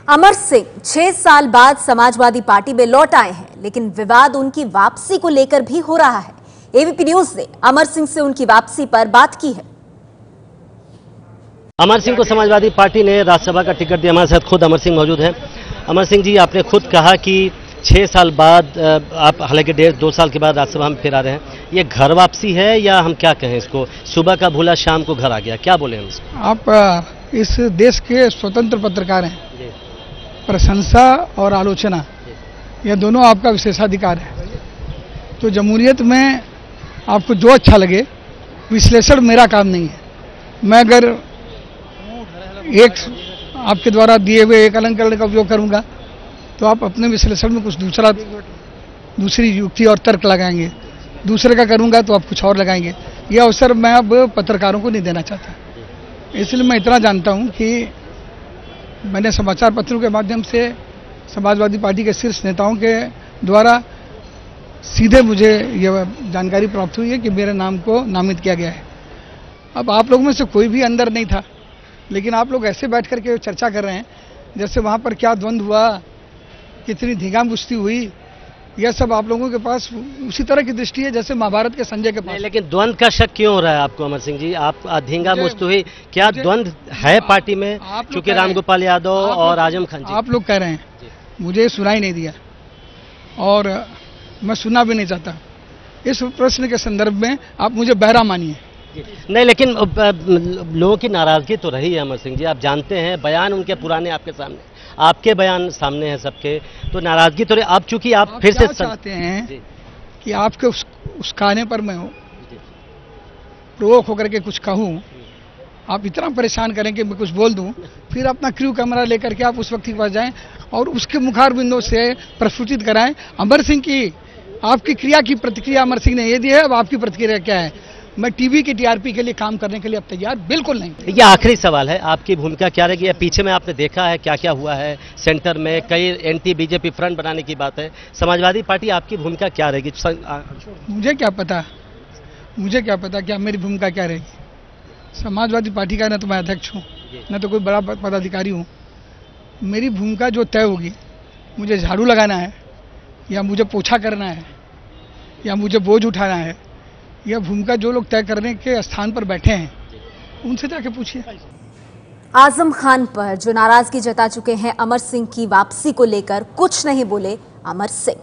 अमर सिंह 6 साल बाद समाजवादी पार्टी में लौट आए हैं, लेकिन विवाद उनकी वापसी को लेकर भी हो रहा है। एबीपी न्यूज ने अमर सिंह से उनकी वापसी पर बात की है। अमर सिंह को समाजवादी पार्टी ने राज्यसभा का टिकट दिया। हमारे साथ खुद अमर सिंह मौजूद हैं। अमर सिंह जी, आपने खुद कहा कि 6 साल बाद आप, हालांकि 1.5-2 साल के बाद राज्यसभा में फिर आ रहे हैं, ये घर वापसी है या हम क्या कहें इसको, सुबह का भूला शाम को घर आ गया, क्या बोले हम इसको? आप इस देश के स्वतंत्र पत्रकार हैं। प्रशंसा और आलोचना यह दोनों आपका विशेषाधिकार है। तो जमहूरियत में आपको जो अच्छा लगे, विश्लेषण मेरा काम नहीं है। मैं अगर एक आपके द्वारा दिए हुए एक अलंकरण का उपयोग करूंगा तो आप अपने विश्लेषण में कुछ दूसरी युक्ति और तर्क लगाएंगे, दूसरे का करूंगा तो आप कुछ और लगाएंगे। यह अवसर मैं अब पत्रकारों को नहीं देना चाहता। इसलिए मैं इतना जानता हूं कि मैंने समाचार पत्रों के माध्यम से समाजवादी पार्टी के शीर्ष नेताओं के द्वारा सीधे मुझे यह जानकारी प्राप्त हुई है कि मेरे नाम को नामित किया गया है। अब आप लोगों में से कोई भी अंदर नहीं था, लेकिन आप लोग ऐसे बैठ करके चर्चा कर रहे हैं जैसे वहाँ पर क्या द्वंद्व हुआ, कितनी धींगा-मुश्ती हुई, यह सब आप लोगों के पास उसी तरह की दृष्टि है जैसे महाभारत के संजय के पास। लेकिन द्वंद्व का शक क्यों हो रहा है आपको अमर सिंह जी? आप धींगा-मुश्ती हुई, क्या द्वंद्व है पार्टी में? क्योंकि रामगोपाल यादव और आजम खान जी, आप लोग कह रहे हैं, मुझे सुनाई नहीं दिया और मैं सुनना भी नहीं चाहता। इस प्रश्न के संदर्भ में आप मुझे बहरा मानिए। नहीं, लेकिन लोगों की नाराजगी तो रही है अमर सिंह जी, आप जानते हैं, बयान उनके पुराने आपके सामने, आपके बयान सामने हैं सबके, तो नाराजगी तो रही। अब चूंकि आप फिर से चाहते हैं कि आपके उस कहने पर मैं प्रोवोक होकर के कुछ कहूं, आप इतना परेशान करें कि मैं कुछ बोल दूं, फिर अपना क्रू कैमरा लेकर के आप उस व्यक्ति के पास जाएं और उसके मुखार बिंदु से प्रस्फुटित कराएं अमर सिंह की आपकी क्रिया की प्रतिक्रिया अमर सिंह ने ये दी है, अब आपकी प्रतिक्रिया क्या है? मैं टीवी की टीआरपी के लिए काम करने के लिए अब तैयार बिल्कुल नहीं। ये आखिरी सवाल है, आपकी भूमिका क्या रहेगी? पीछे में आपने देखा है क्या क्या हुआ है, सेंटर में कई एंटी बीजेपी फ्रंट बनाने की बात है, समाजवादी पार्टी आपकी भूमिका क्या रहेगी? मुझे क्या पता क्या मेरी भूमिका क्या रहेगी। समाजवादी पार्टी का न तो मैं अध्यक्ष हूँ, न तो कोई बड़ा पदाधिकारी हूँ। मेरी भूमिका जो तय होगी, मुझे झाड़ू लगाना है या मुझे पोछा करना है या मुझे बोझ उठाना है, यह भूमिका जो लोग तय करने के स्थान पर बैठे हैं उनसे जाके पूछिए। आजम खान पर जो नाराजगी जता चुके हैं अमर सिंह की वापसी को लेकर, कुछ नहीं बोले अमर सिंह।